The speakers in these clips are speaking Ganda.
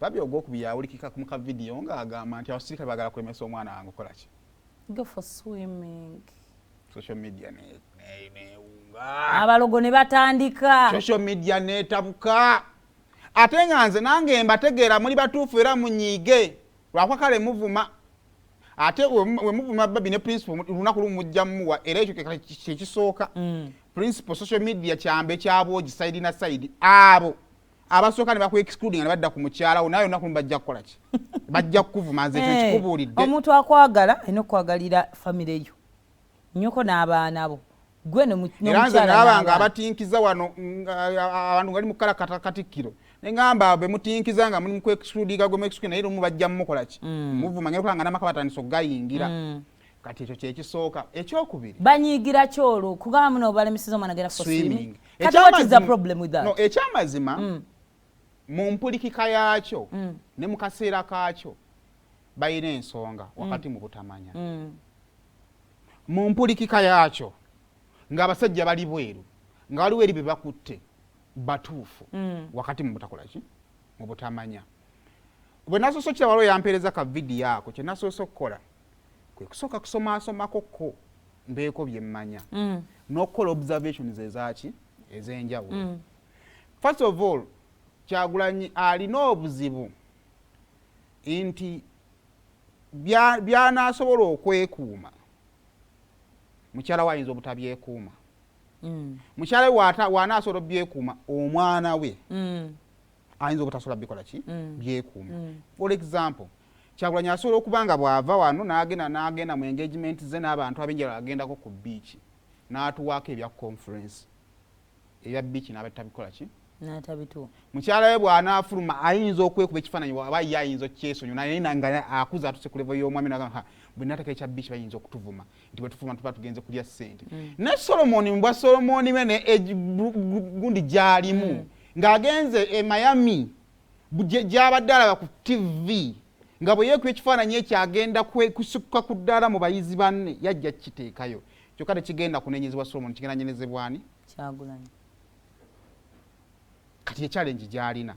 Barbie ogwokubiri yawulikika mu ka video ng'agamba nti abasirikale baagala kulemesa omwana wange okola ki? Go for swimming. Social media abalogo ne batandika. Social media neetabuka. Ate nga nze nange mbategeera muli batuufu era munyiige lwakwa kale muvuma. Ate we muvuma Barbie ne principal lunaku lumu mujja muwa era ekyo kye kisooka. Principal social media kyambe kyabwogi side na side abo abasooka ne excluding ne badda ku mukyala nayo lunaku lumu bajja kukola ki? Bajja kuvuma nze kikubuulidde. Omuntu akwagala ayina okwagalira famire yo. Nnyoko n'abaana bo. Gwe n'omukyala nga abatinkiza wano abantu ngali mu kala katikkiro. Nengamba be mutinkiza nga muli mu excludiga gwe mu exclude naye lumu bajja mukola ki? Muvuma ngero kulanga n'amaka batandise okugayingira. Kati ekyo kye kisooka. Ekyokubiri banyiigira kyolo kugamba muno balemesiza omwana agenda for swimming. Kati what is the problem with that? No, ekyamazima mu mpulikika yaakyo ne mu kaseera kaakyo bayina ensonga wakati mu butamanya. Mu mpulikika yaakyo ng'abasajja bali bweru nga waliwo eri be bakutte batuufu wakati mu butakola ki? Mu butamanya. Bwe nasoose okira waliwo yampeereza ka vidiyo ako kye nasoose okukola kwe kusooka kusomaasomako ko mbeeko bye mmanya n'okukola observations ezaaki ez'enjawulo. First of all Kyagulanyi alina obuzibu nti by'anaasobola okwekuuma mukyala we ayinza obutabyekuuma. Mukyala we w'anaasobola obyekuuma omwana we ayinza obutasobola bikola ki? Byekuuma. For example Kyagulanyi asobola okuba nga bw'ava wano n'agenda mu engagement ze n'abantu ab'enjawulo agendako ku beach n'atuwaako ebya conference ebya beach n'abatabikola ki? N'atabituwa. Mukyala we bw'anaafuluma ayinza okwekuba ekifaananyi waba ye ayinza okyesonyiwa naye nga akuze atuse ku level y'omwami n'agamba bwe nnateeka ekya beach bayinza okutuvuma nti bwe tufuma tuba tugenze kulya ssente. Ne Solomoni mu bwa Solomoni be ne gundi gy'alimu ng'agenze e Miami gy'abadde alaba ku TV nga bwe yeekuba ekifaananyi ekyo agenda kusukka ku ddaala mu bayizi banne yajja kiteekayo. Kyokka tekigenda kunenyezebwa Solomoni kigenda nyezebwa ani? Kyagulanyi. Kati challenge gy'alina.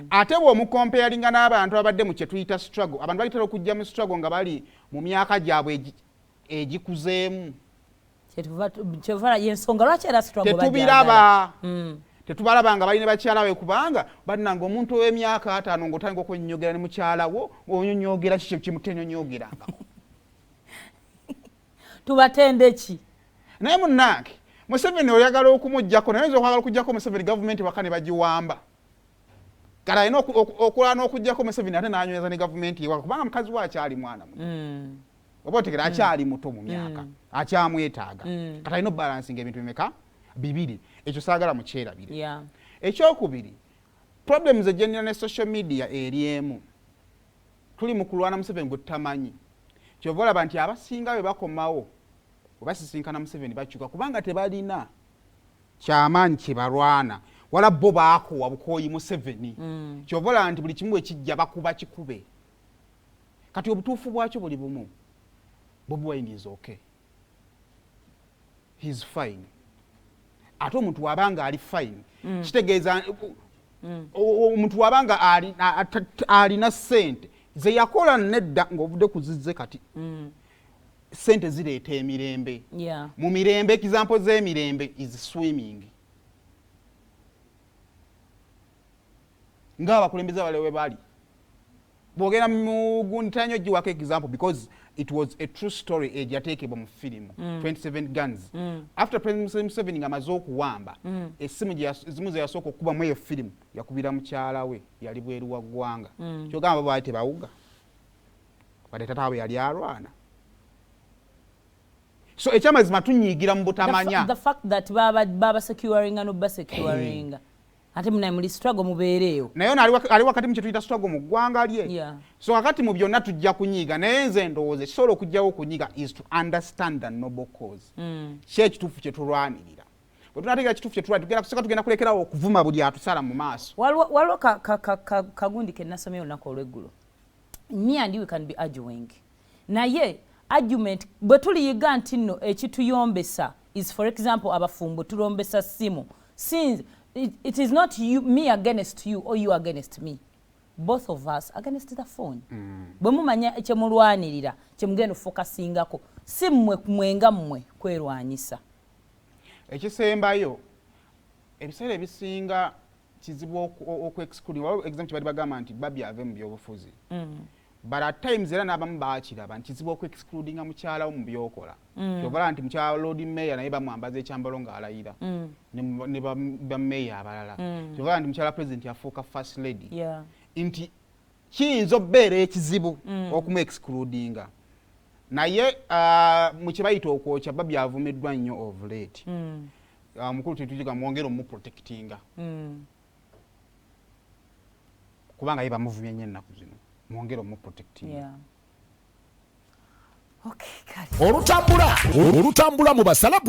Ate bw'omukompeyalinga n'abantu abadde mu kye tuyita struggle, abantu balitera okujja mu struggle nga bali mu myaka gyabwe egikuzeemu. Kyetuva y'ensonga lwaki era struggle tetubiraba. Tetubalaba nga balina bakyala we kubanga bannanga omuntu ow'emyaka 5 ng'otandika okwennyogera ne mukyala wo onyonyogera kiki kimutenyonyogerangako. Tubatende ki? Naye munnange Museveni oyagala okumujjako naye okwagala okujjako Museveni gavumenti bakane bagiwamba. Kala ino okulana n'okujjako Museveni ate n'anyweza ne gavumenti ewa kubanga mukazi we akyali mwana muto. Oba otegera akyali muto mu myaka akyamwetaaga. Kata ino balancing ebintu bimeka bibiri ekyo saagala mukyerabire. Ekyokubiri problems ejenera ne social media eri emu tuli mu kulwana Museveni gwe tutamanyi. Kyova olaba nti abasinga be bakomawo obasisinkana Museveni bakyuka kubanga tebalina kyamaanyi kye balwana wala bo baakuwa bukooyi Museveni. Kyova olaba nti buli kimu ekijja bakuba kikube. Kati obutuufu bwakyo buli bumu. Bobi Wine is okay. He's fine. Ate omuntu wabanga ali fine kitegeeza omuntu wabanga alina ssente ze yakola nedda ng'ovudde kuzizze kati sente zireeta emirembe. Mu mirembe example z'emirembe is swimming. Ng'abakulembeze balewe bali bwogera mu gundi tanyo giwako example because it was a true story ejateekebwa mu firimu 27 Guns. After President Museveni ng'amaze okuwamba essimu zimu ze yasooka okuba mu eyo firimu yakubira mukyala we yali bweru wa ggwanga. Kyogamba baali tebawuga wadde tata we yali alwana. So ekyamazima tunyiigira mu butamanya. The fact that baba securing and oba securing. Ate munaye muli struggle mubeereyo. Naye ali wakati mu kye tuyita struggle mu ggwanga lye. So wakati mu byonna tujja kunyiiga naye nze ndowooza ekisobola okujjawo okunyiiga is to understand the noble cause. Ki ekituufu kye tulwanirira. Bwe tunategeera ekituufu kye tulwanirira kusooka tugenda kulekerawo okuvuma buli atusala mu maaso. Waliwo kagundi ke nasomye olunaku olw'eggulo. Me and you can be arguing. Naye argument bwe tuliyiga nti nno ekituyombesa is for example abafumbo tulombesa simu since it is not you me against you or you against me both of us against the phone. Bwe mumanya kyemulwanirira kyemugenda ofokasingako si mmwe mwenga mmwe kwerwanyisa. Ekisembayo ebiseera ebisinga kizibu okwexcluding waliwo example bali bagamba nti Barbie ave mu byobufuzi. But at times era n'abamu baakiraba nti kizibu okwexcludinga mukyala wo mu byokola. Kyovala nti mukyala Lord Mayor naye bamwambaza ekyambalo ng'alayira ne ba Mayor abalala. Kyovala nti mukyala President yafuuka First Lady. Nti kiyinza okubeera ekizibu okumu-excludinga. Naye mu kye bayita okwokya Barbie avumiddwa nnyo of late. Mukulu tetujiga mwongere omuprotectinga. Kubanga ye bamuvumye nnyo ennaku zino. Mwongere omuprotectinga. Okay, kale. Olutambula mu basala